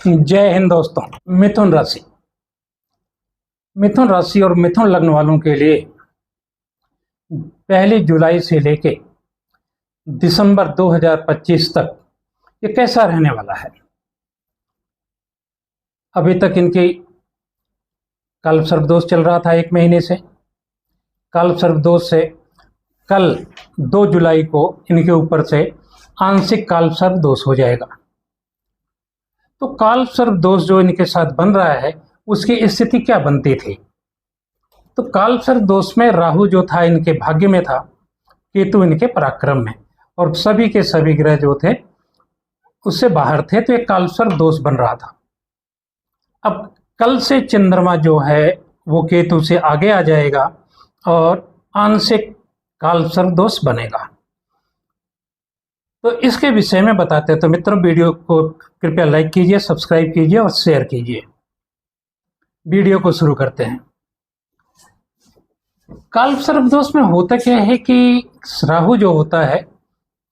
जय हिंद दोस्तों। मिथुन राशि और मिथुन लग्न वालों के लिए 1 जुलाई से लेके दिसंबर 2025 तक ये कैसा रहने वाला है। अभी तक इनकी कालसर्प दोष चल रहा था 1 महीने से। कालसर्प दोष से कल 2 जुलाई को इनके ऊपर से आंशिक कालसर्प दोष हो जाएगा। तो कालसर्प दोष जो इनके साथ बन रहा है उसकी स्थिति क्या बनती थी। तो कालसर्प दोष में राहु जो था इनके भाग्य में था, केतु इनके पराक्रम में, और सभी के सभी ग्रह जो थे उससे बाहर थे। तो एक कालसर्प दोष बन रहा था। अब कल से चंद्रमा जो है वो केतु से आगे आ जाएगा और आंशिक कालसर्प दोष बनेगा। तो इसके विषय में बताते हैं। तो मित्रों, वीडियो को कृपया लाइक कीजिए, सब्सक्राइब कीजिए और शेयर कीजिए। वीडियो को शुरू करते हैं। कालसर्प दोष में होता क्या है कि राहु जो होता है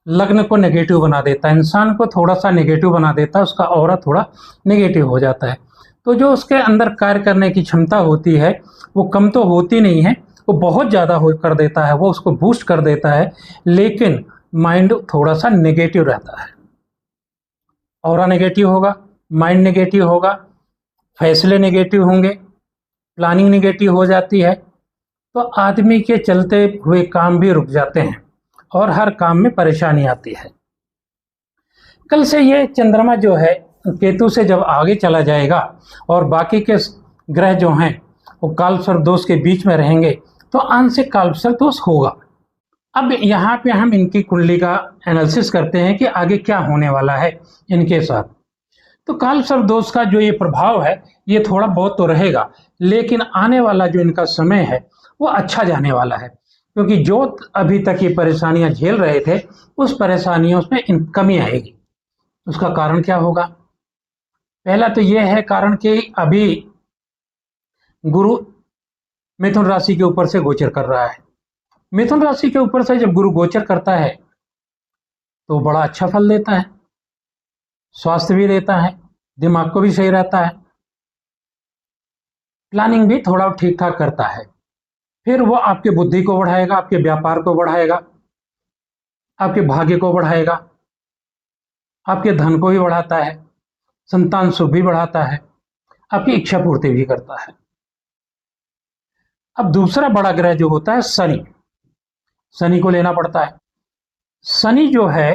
लग्न को नेगेटिव बना देता है, इंसान को थोड़ा सा नेगेटिव बना देता है, उसका ऑरा थोड़ा नेगेटिव हो जाता है। तो जो उसके अंदर कार्य करने की क्षमता होती है वो कम तो होती नहीं है, वो बहुत ज़्यादा हो कर देता है, वो उसको बूस्ट कर देता है, लेकिन माइंड थोड़ा सा नेगेटिव रहता है। ऑरा नेगेटिव होगा, माइंड नेगेटिव होगा, फैसले नेगेटिव होंगे, प्लानिंग नेगेटिव हो जाती है। तो आदमी के चलते हुए काम भी रुक जाते हैं और हर काम में परेशानी आती है। कल से ये चंद्रमा जो है केतु से जब आगे चला जाएगा और बाकी के ग्रह जो हैं वो कालसर्प दोष के बीच में रहेंगे तो आंशिक कालसर्प दोष होगा। अब यहाँ पे हम इनकी कुंडली का एनालिसिस करते हैं कि आगे क्या होने वाला है इनके साथ। तो कालसर्प दोष का जो ये प्रभाव है ये थोड़ा बहुत तो रहेगा, लेकिन आने वाला जो इनका समय है वो अच्छा जाने वाला है, क्योंकि जो अभी तक ये परेशानियां झेल रहे थे उस परेशानियों में कमी आएगी। उसका कारण क्या होगा? पहला तो ये है कारण कि अभी गुरु मिथुन राशि के ऊपर से गोचर कर रहा है। मिथुन राशि के ऊपर से जब गुरु गोचर करता है तो बड़ा अच्छा फल देता है, स्वास्थ्य भी देता है, दिमाग को भी सही रहता है, प्लानिंग भी थोड़ा ठीक ठाक करता है। फिर वो आपके बुद्धि को बढ़ाएगा, आपके व्यापार को बढ़ाएगा, आपके भाग्य को बढ़ाएगा, आपके धन को भी बढ़ाता है, संतान सुख भी बढ़ाता है, आपकी इच्छा पूर्ति भी करता है। अब दूसरा बड़ा ग्रह जो होता है शनि को लेना पड़ता है। शनि जो है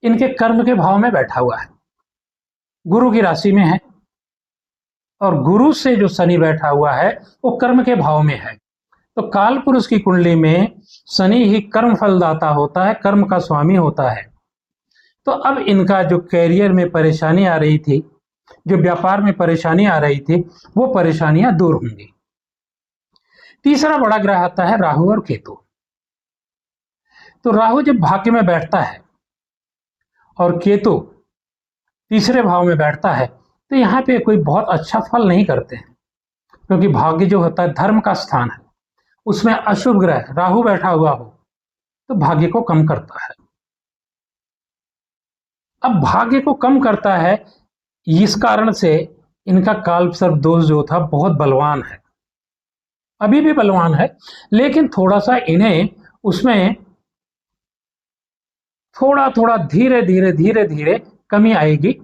इनके कर्म के भाव में बैठा हुआ है, गुरु की राशि में है, और गुरु से जो शनि बैठा हुआ है वो कर्म के भाव में है। तो काल पुरुष की कुंडली में शनि ही कर्म फलदाता होता है, कर्म का स्वामी होता है। तो अब इनका जो कैरियर में परेशानी आ रही थी, जो व्यापार में परेशानी आ रही थी, वो परेशानियां दूर होंगी। तीसरा बड़ा ग्रह आता है राहु और केतु। तो राहु जब भाग्य में बैठता है और केतु तीसरे भाव में बैठता है तो यहाँ पे कोई बहुत अच्छा फल नहीं करते हैं, क्योंकि भाग्य जो होता है धर्म का स्थान है, उसमें अशुभ ग्रह राहु बैठा हुआ हो तो भाग्य को कम करता है। अब भाग्य को कम करता है, इस कारण से इनका कालसर्प दोष जो था बहुत बलवान है, अभी भी बलवान है, लेकिन थोड़ा सा इन्हें उसमें थोड़ा थोड़ा धीरे धीरे कमी आएगी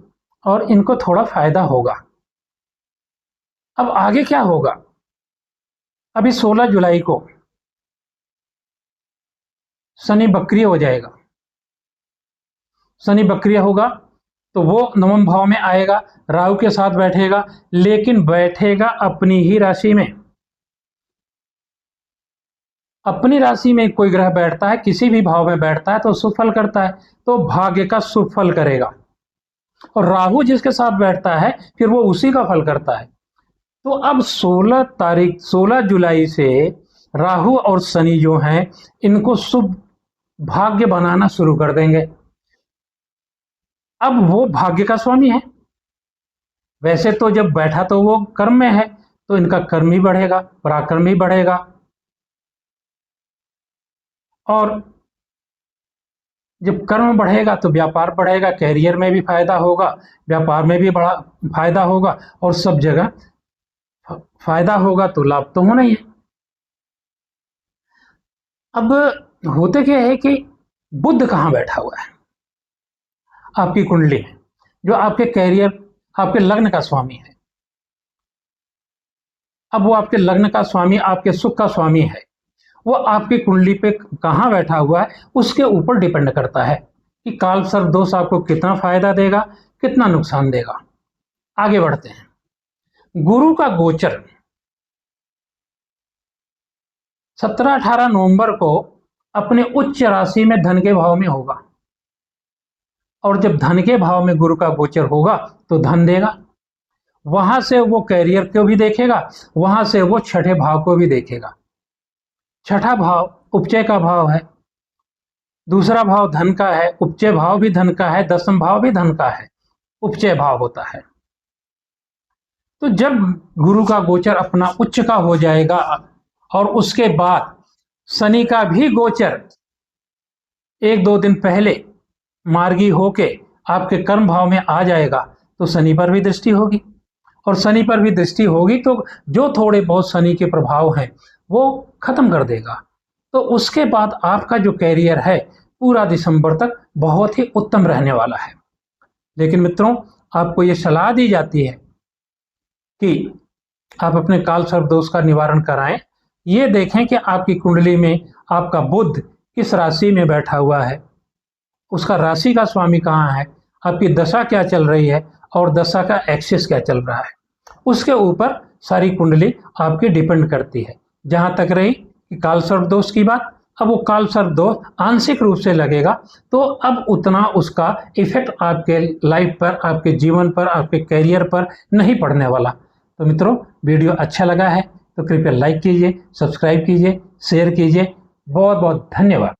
और इनको थोड़ा फायदा होगा। अब आगे क्या होगा? अभी 16 जुलाई को शनि बक्रिय हो जाएगा। शनि बक्रिय होगा तो वो नवम भाव में आएगा, राहु के साथ बैठेगा, लेकिन बैठेगा अपनी ही राशि में। अपनी राशि में कोई ग्रह बैठता है, किसी भी भाव में बैठता है तो शुभ फल करता है, तो भाग्य का शुभ फल करेगा। और राहु जिसके साथ बैठता है फिर वो उसी का फल करता है। तो अब 16 जुलाई से राहु और शनि जो हैं इनको शुभ भाग्य बनाना शुरू कर देंगे। अब वो भाग्य का स्वामी है, वैसे तो जब बैठा तो वो कर्म में है, तो इनका कर्म ही बढ़ेगा, पराक्रम ही बढ़ेगा, और जब कर्म बढ़ेगा तो व्यापार बढ़ेगा, कैरियर में भी फायदा होगा, व्यापार में भी बड़ा फायदा होगा, और सब जगह फायदा होगा, तो लाभ तो होना ही है। अब होते क्या है कि बुध कहाँ बैठा हुआ है आपकी कुंडली में, जो आपके कैरियर, आपके लग्न का स्वामी है। अब वो आपके लग्न का स्वामी, आपके सुख का स्वामी है, वो आपकी कुंडली पे कहाँ बैठा हुआ है उसके ऊपर डिपेंड करता है कि काल सर्प दोष आपको कितना फायदा देगा, कितना नुकसान देगा। आगे बढ़ते हैं। गुरु का गोचर 17-18 नवंबर को अपने उच्च राशि में धन के भाव में होगा, और जब धन के भाव में गुरु का गोचर होगा तो धन देगा। वहां से वो कैरियर को भी देखेगा, वहां से वो छठे भाव को भी देखेगा। छठा भाव उपचय का भाव है, दूसरा भाव धन का है, उपचय भाव भी धन का है, दसम भाव भी धन का है, उपचय भाव होता है। तो जब गुरु का गोचर अपना उच्च का हो जाएगा और उसके बाद शनि का भी गोचर 1-2 दिन पहले मार्गी होके आपके कर्म भाव में आ जाएगा, तो शनि पर भी दृष्टि होगी, और शनि पर भी दृष्टि होगी तो जो थोड़े बहुत शनि के प्रभाव हैं वो खत्म कर देगा। तो उसके बाद आपका जो कैरियर है पूरा दिसंबर तक बहुत ही उत्तम रहने वाला है। लेकिन मित्रों, आपको ये सलाह दी जाती है कि आप अपने काल सर्प दोष का निवारण कराएं। ये देखें कि आपकी कुंडली में आपका बुध किस राशि में बैठा हुआ है, उसका राशि का स्वामी कहाँ है, आपकी दशा क्या चल रही है और दशा का एक्सिस क्या चल रहा है, उसके ऊपर सारी कुंडली आपकी डिपेंड करती है। जहां तक रही कि काल सर्प दोष की बात, अब वो काल सर्प दोष आंशिक रूप से लगेगा, तो अब उतना उसका इफेक्ट आपके लाइफ पर, आपके जीवन पर, आपके कैरियर पर नहीं पड़ने वाला। तो मित्रों, वीडियो अच्छा लगा है तो कृपया लाइक कीजिए, सब्सक्राइब कीजिए, शेयर कीजिए। बहुत बहुत धन्यवाद।